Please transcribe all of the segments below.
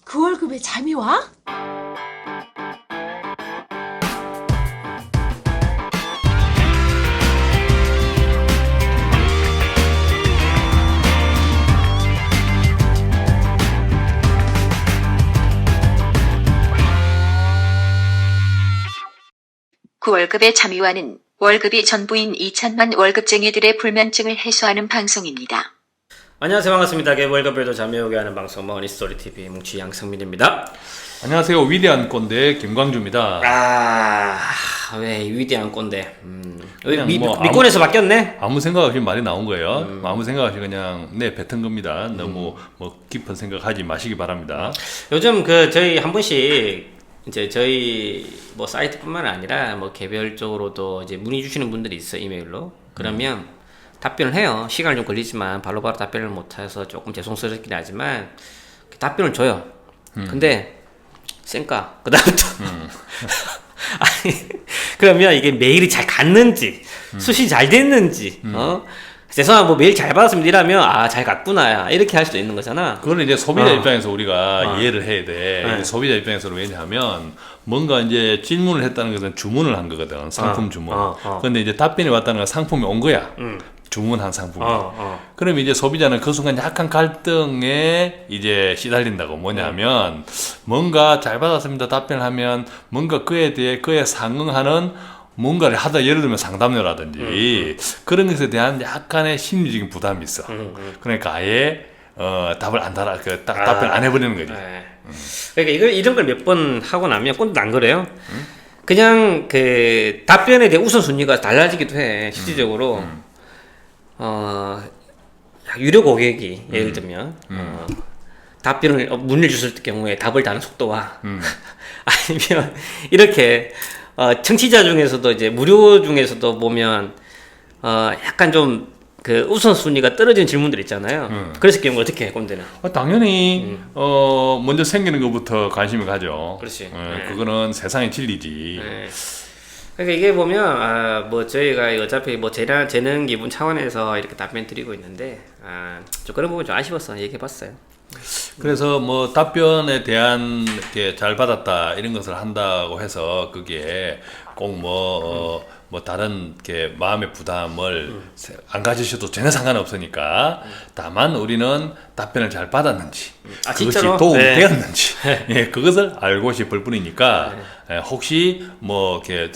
그 월급에 잠이 와? 그 월급의 잠이와는 월급이 전부인 2천만 월급쟁이들의 불면증을 해소하는 방송입니다. 안녕하세요, 반갑습니다. 월급에도 잠이 오게 하는 방송 머니스토리TV 뭉치 양승민입니다. 안녕하세요. 위대한 꼰대 김광주입니다. 왜 위대한 꼰대? 그냥 뭐 미권에서 바뀌었네? 아무 생각 없이 말이 나온 거예요. 아무 생각 없이 그냥 뱉은 겁니다. 너무 뭐 깊은 생각하지 마시기 바랍니다. 요즘 저희 한 분씩 이제 저희 뭐 사이트뿐만 아니라 뭐 개별적으로도 이제 문의 주시는 분들이 있어요, 이메일로. 그러면 답변을 해요. 시간이 좀 걸리지만 바로바로 답변을 못해서 조금 죄송스럽긴 하지만 답변을 줘요. 근데 쌩까 그다음부터 아니 그러면 이게 메일이 잘 갔는지 수신 잘 됐는지 죄송한 뭐 메일 잘 받았습니다 이라면 잘 갔구나 이렇게 할 수도 있는 거잖아. 그거는 이제 소비자 입장에서 우리가 이해를 해야 돼. 네. 소비자 입장에서는 왜냐하면 뭔가 이제 질문을 했다는 것은 주문을 한 거거든. 상품 주문. 그런데 이제 답변이 왔다는 건 상품이 온 거야. 주문한 상품이. 그러면 이제 소비자는 그 순간 약간 갈등에 이제 시달린다고. 뭐냐면 뭔가 잘 받았습니다 답변을 하면 뭔가 그에 대해 그에 상응하는 뭔가를 하다, 예를 들면 상담료라든지 그런 것에 대한 약간의 심리적인 부담이 있어. 그러니까 아예 답을 안 달아, 답변 안 해버리는 거지. 그러니까 이런 걸 몇 번 하고 나면 꼰대 안 그래요? 그냥 그 답변에 대한 우선순위가 달라지기도 해. 실질적으로 유료 고객이 예를 들면 답변을 문의를 줬을 경우에 답을 다는 속도와 아니면 이렇게 청취자 중에서도 이제 무료 중에서도 보면 약간 좀 그 우선순위가 떨어지는 질문들 있잖아요. 그래서 경우 어떻게 해, 꼰대는? 당연히 먼저 생기는 것부터 관심을 가져. 그렇지. 그거는 세상의 진리지. 그러니까 이게 보면 뭐 저희가 어차피 뭐 재능 기분 차원에서 이렇게 답변 드리고 있는데 좀 그런 부분 좀 아쉬워서 얘기해봤어요. 그래서 뭐 답변에 대한 이렇게 잘 받았다 이런 것을 한다고 해서 그게 꼭 뭐 다른 이렇게 마음의 부담을 안 가지셔도 전혀 상관없으니까 다만 우리는 답변을 잘 받았는지 그것이 진짜로? 도움되었는지 예, 그것을 알고 싶을 뿐이니까 혹시 뭐 이렇게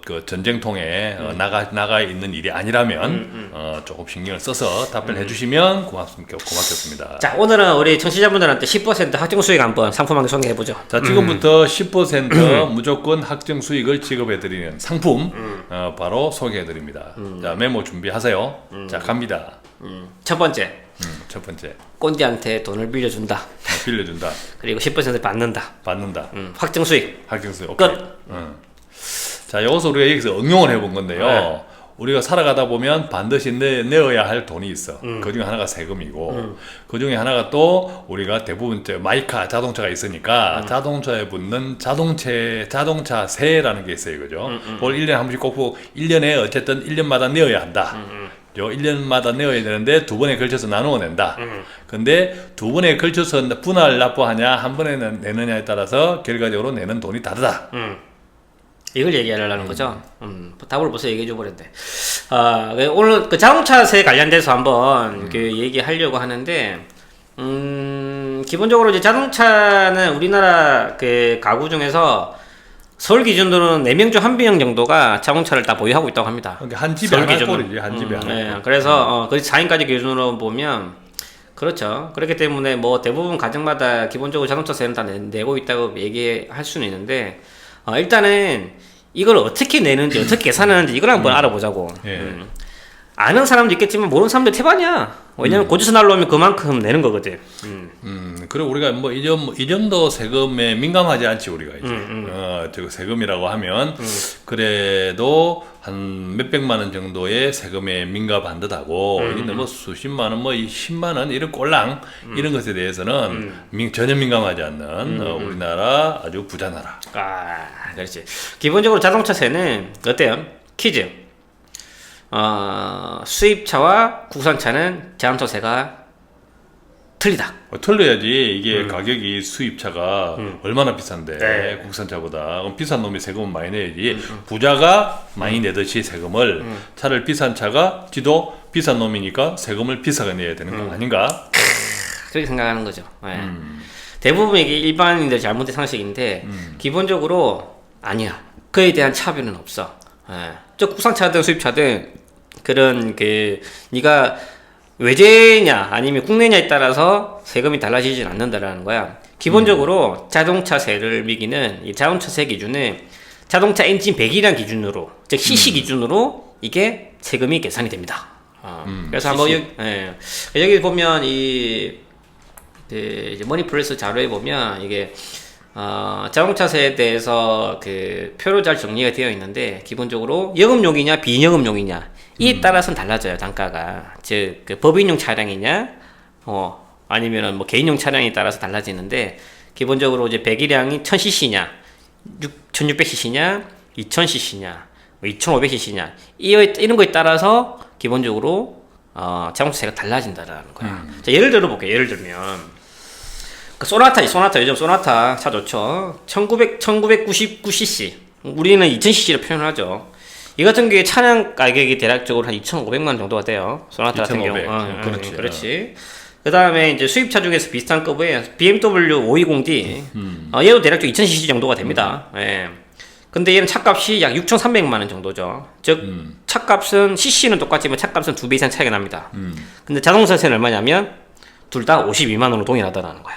그 전쟁통에 나가 있는 일이 아니라면 조금 신경을 써서 답변해 주시면 고맙겠습니다. 자, 오늘은 우리 청취자분들한테 10% 확정 수익 한번 상품 한개 소개해 보죠. 자, 지금부터 10% 무조건 확정 수익을 지급해 드리는 상품 바로 소개해 드립니다. 자, 메모 준비하세요. 자, 갑니다. 첫 번째, 첫 번째, 꼰대한테 돈을 빌려준다. 빌려준다, 그리고 10% 받는다. 확정 수익. 확정 수익. 오케이. 끝. 자, 여기서 우리가 여기서 응용을 해본 건데요. 우리가 살아가다 보면 반드시 내어야 할 돈이 있어. 그 중에 하나가 세금이고, 그 중에 하나가 또 우리가 대부분 마이카 자동차가 있으니까 자동차에 붙는 자동차세라는 게 있어요. 그죠? 그걸 1년에 한 번씩 꼭 1년에 어쨌든 1년마다 내어야 한다. 1년마다 내어야 되는데 두 번에 걸쳐서 나누어 낸다. 근데 두 번에 걸쳐서 분할 납부하냐, 한 번에 내느냐에 따라서 결과적으로 내는 돈이 다르다. 이걸 얘기하려는 거죠. 답을 벌써 얘기해 줘 버렸네. 오늘 그 자동차세 관련돼서 한번 그 얘기하려고 하는데, 기본적으로 이제 자동차는 우리나라 그 가구 중에서 서울 기준으로는 4명 중 1명 정도가 자동차를 다 보유하고 있다고 합니다. 그러니까 한 집에 하나 꼴이지, 한 집에 하나. 네, 그래서 그 4인까지 기준으로 보면 그렇죠. 그렇기 때문에 뭐 대부분 가정마다 기본적으로 자동차세는 다 내고 있다고 얘기할 수는 있는데, 일단은 이걸 어떻게 내는지 어떻게 계산하는지 이걸 한번 알아보자고. 아는 사람도 있겠지만 모르는 사람도 태반이야. 왜냐면 고지서 날라오면 그만큼 내는 거거든. 그리고 우리가 뭐 이 정도 세금에 민감하지 않지 우리가 이제. 저 세금이라고 하면 그래도 한 몇백만 원 정도의 세금에 민감한 듯하고 근데 뭐 수십만 원, 뭐 10만 원 이런 꼴랑 이런 것에 대해서는 전혀 민감하지 않는 우리나라 아주 부자 나라. 그렇지. 기본적으로 자동차세는 어때요? 퀴즈. 수입차와 국산차는 자동차세가 틀리다. 틀려야지. 이게 가격이 수입차가 얼마나 비싼데 네. 국산차보다. 그럼 비싼 놈이 세금을 많이 내야지. 부자가 많이 내듯이 세금을 차를 비싼 차가 지도 비싼 놈이니까 세금을 비싸게 내야 되는 거 아닌가? 그렇게 생각하는 거죠. 예. 대부분 이게 일반인들 잘못된 상식인데 기본적으로 아니야. 그에 대한 차별은 없어. 예. 저 국산차든 수입차든 그런 그 네가 외제냐 아니면 국내냐에 따라서 세금이 달라지진 않는다라는 거야. 기본적으로 자동차세를 매기는 이 자동차세 기준은 자동차 엔진 배기량 기준으로, 즉 CC 기준으로 이게 세금이 계산이 됩니다. 그래서 한번 여기 보면 이제 머니플러스 자료에 보면 이게 자동차세에 대해서 그 표로 잘 정리가 되어 있는데 기본적으로 영업용이냐 비영업용이냐 이에 따라서는 달라져요. 단가가. 즉 그 법인용 차량이냐 아니면은 뭐 개인용 차량에 따라서 달라지는데 기본적으로 이제 배기량이 1000cc냐 1600cc냐 2000cc냐 2500cc냐 이런 거에 따라서 기본적으로 자동차세가 달라진다라는 거야. 자, 예를 들어 볼게요. 예를 들면 그 소나타 요즘 소나타 차 좋죠. 1999cc 우리는 2000cc로 표현하죠. 이 같은 경우에 차량 가격이 대략적으로 한 2,500만 원 정도가 돼요. 소나타 같은 경우. 그렇지. 그렇지. 그 다음에 이제 수입차 중에서 비슷한 급의 BMW 520D. 얘도 대략적으로 2000cc 정도가 됩니다. 예. 근데 얘는 차값이 약 6,300만 원 정도죠. 즉, 차값은, CC는 똑같지만 차값은 2배 이상 차이가 납니다. 근데 자동차세는 얼마냐면, 둘 다 52만 원으로 동일하다라는 거야.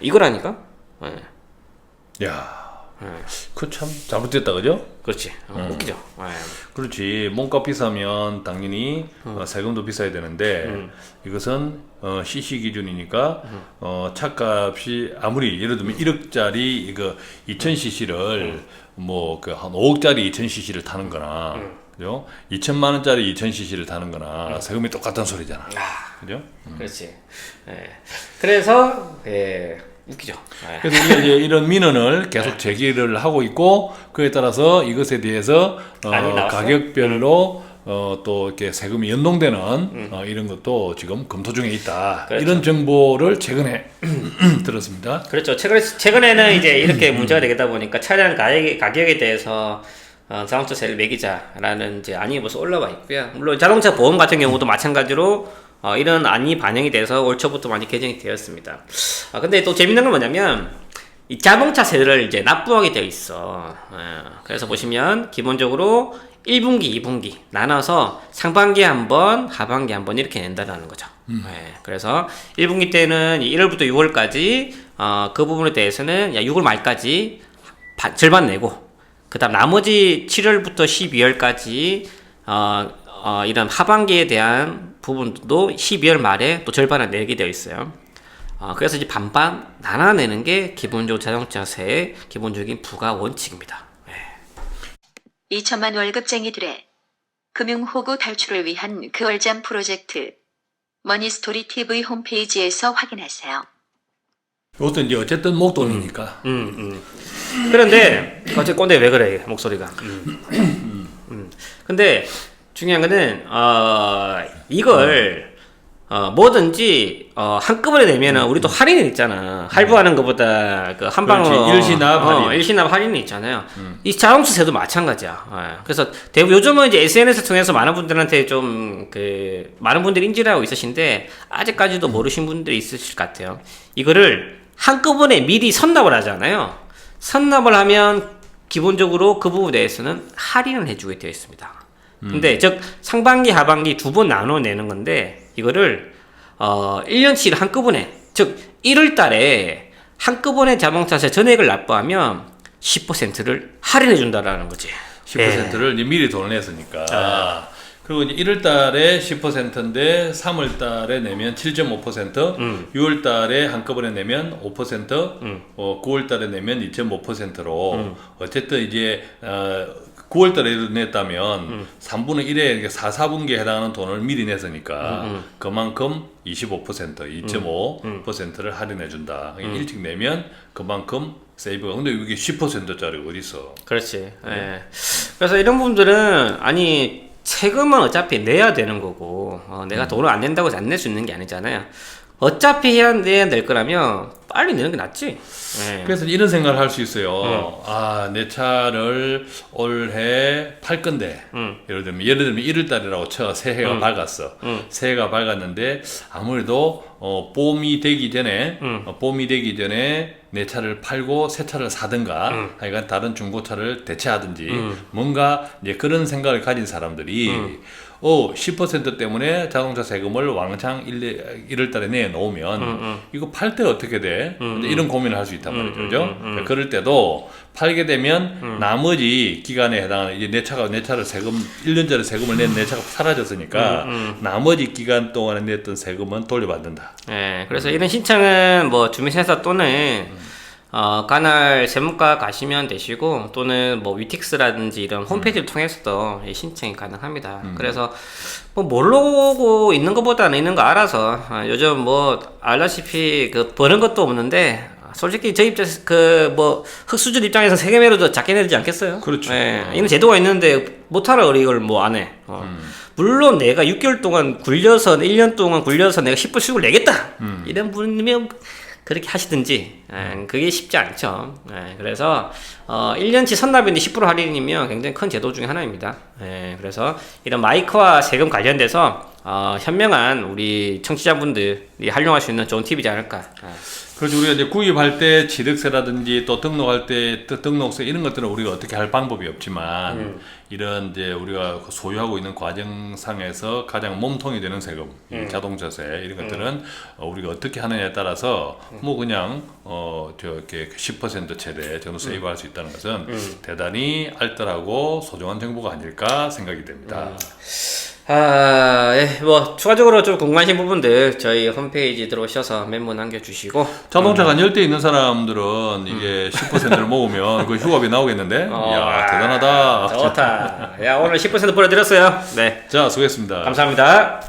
이거라니까? 예. 야, 그 참 잘못됐다, 그죠? 그렇지. 웃기죠. 그렇지. 몸값 비싸면 당연히 세금도 비싸야 되는데 이것은 CC 기준이니까 차값이 아무리 예를 들면 1억짜리 이거 2000cc를 뭐 그 한 5억짜리 2000cc를 타는 거나 그죠? 2천만 원짜리 2000cc를 타는 거나 세금이 똑같은 소리잖아. 그죠? 그렇지. 그래서 웃기죠. 그래서 우리가 이제 이런 민원을 계속 제기를 하고 있고 그에 따라서 이것에 대해서 가격별로 또 이렇게 세금이 연동되는 이런 것도 지금 검토 중에 있다. 그렇죠. 이런 정보를 최근에 들었습니다. 그렇죠. 최근에는 이제 이렇게 문제가 되다 보니까 차량 가격에 대해서 자동차세를 매기자라는 이제 안이 벌써 올라와 있고요. 물론 자동차 보험 같은 경우도 마찬가지로 이런 안이 반영이 돼서 올 초부터 많이 개정이 되었습니다. 근데 또 재밌는 건 뭐냐면 이 자동차세를 이제 납부하게 되어 있어. 그래서 보시면 기본적으로 1분기, 2분기 나눠서 상반기에 한 번, 하반기에 한 번 이렇게 낸다는 거죠. 그래서 1분기 때는 1월부터 6월까지 그 부분에 대해서는 6월 말까지 절반 내고 그 다음 나머지 7월부터 12월까지 이런 하반기에 대한 부분도 12월 말에 또 절반을 내게 되어 있어요. 그래서 이제 반반 나눠내는 게 기본적으로 자동차세의 기본적인 부가 원칙입니다. 2천만 월급쟁이들의 금융호구 탈출을 위한 그월잠 프로젝트 머니스토리 TV 홈페이지에서 확인하세요. 이것도 이제 어쨌든 목돈이니까. 그런데 어째 꼰대 왜 그래 목소리가. 근데 중요한 거는 이걸 뭐든지 한꺼번에 내면은 우리도 할인이 있잖아. 할부하는 것보다 그 한 방으로 일시납 할인. 일시납 할인이 있잖아요. 이 자동차세도 마찬가지야. 그래서 요즘은 이제 SNS 통해서 많은 분들한테 좀 많은 분들이 인지를 하고 있으신데 아직까지도 모르신 분들이 있으실 것 같아요. 이거를 한꺼번에 미리 선납을 하잖아요. 선납을 하면 기본적으로 그 부분에 대해서는 할인을 해주게 되어 있습니다. 근데 즉 상반기 하반기 두 번 나눠 내는 건데 이거를 1년치를 한꺼번에 즉 1월 달에 한꺼번에 자동차세 전액을 납부하면 10%를 할인해 준다라는 거지. 10%를 이제 미리 돈을 냈으니까. 그리고 이제 1월 달에 10%인데 3월 달에 내면 7.5%, 6월 달에 한꺼번에 내면 5%, 9월 달에 내면 2.5%로 어쨌든 이제 9월 달에 냈다면 3분의 1에 4분기에 해당하는 돈을 미리 냈으니까 그만큼 25%, 2.5%를 할인해 준다. 일찍 내면 그만큼 세이브가. 근데 이게 10%짜리 어디 있어? 그렇지. 그래서 이런 분들은 세금은 어차피 내야 되는 거고 내가 돈을 안 낸다고 해서 안 낼 수 있는 게 아니잖아요. 어차피 해야 될 거라면 빨리 내는 게 낫지. 예. 그래서 이런 생각을 할 수 있어요. 아, 내 차를 올해 팔 건데, 예를 들면 1월 달이라고 쳐. 새해가 밝았어. 새해가 밝았는데, 아무래도, 봄이 되기 전에, 내 차를 팔고 새 차를 사든가, 하여간 다른 중고차를 대체하든지, 뭔가 이제 그런 생각을 가진 사람들이, 10% 때문에 자동차 세금을 왕창 1월 달에 내놓으면 이거 팔 때 어떻게 돼? 이런 고민을 할 수 있단 말이죠. 그죠? 그럴 때도 팔게 되면 나머지 기간에 해당하는 이제 내 차를 세금 1년 전에 세금을 낸 내 차가 사라졌으니까 나머지 기간 동안에 냈던 세금은 돌려받는다. 예, 그래서 이런 신청은 뭐 주민센터 또는 관할専門家 가시면 되시고 또는 뭐 위틱스라든지 이런 홈페이지를 통해서도 신청이 가능합니다. 그래서 뭐 모르고 있는 것보다는 있는 거 알아서 요즘 뭐 알다시피 그 버는 것도 없는데 솔직히 저희 입장에서 그 뭐 흑수저 입장에서 세금이라도 작게 내지 않겠어요? 그렇죠. 이런 제도가 있는데 못하라 이걸 뭐 안 해. 물론 내가 6개월 동안 굴려서 1년 동안 굴려서 내가 10% 수익을 내겠다. 이런 분이면 그렇게 하시든지 그게 쉽지 않죠. 그래서 1년치 선납인데 10% 할인이면 굉장히 큰 제도 중에 하나입니다. 그래서 이런 마이크와 세금 관련돼서 현명한 우리 청취자분들이 활용할 수 있는 좋은 팁이지 않을까. 그렇죠. 우리가 이제 구입할 때 취득세라든지 또 등록할 때 등록세 이런 것들은 우리가 어떻게 할 방법이 없지만 이런 이제 우리가 소유하고 있는 과정상에서 가장 몸통이 되는 세금, 자동차세 이런 것들은 우리가 어떻게 하느냐에 따라서 뭐 그냥 이렇게 10% 최대 정도 세이브할 수 있다는 것은 대단히 알뜰하고 소중한 정보가 아닐까 생각이 됩니다. 예, 뭐 추가적으로 좀 궁금하신 부분들 저희 홈페이지 들어오셔서 메모 남겨주시고 자동차가 한 10대 있는 사람들은 이게 10%를 모으면 그 휴가비 나오겠는데? 이야, 대단하다. 좋다. 야, 오늘 10% 보내드렸어요. 네. 자, 수고했습니다. 감사합니다.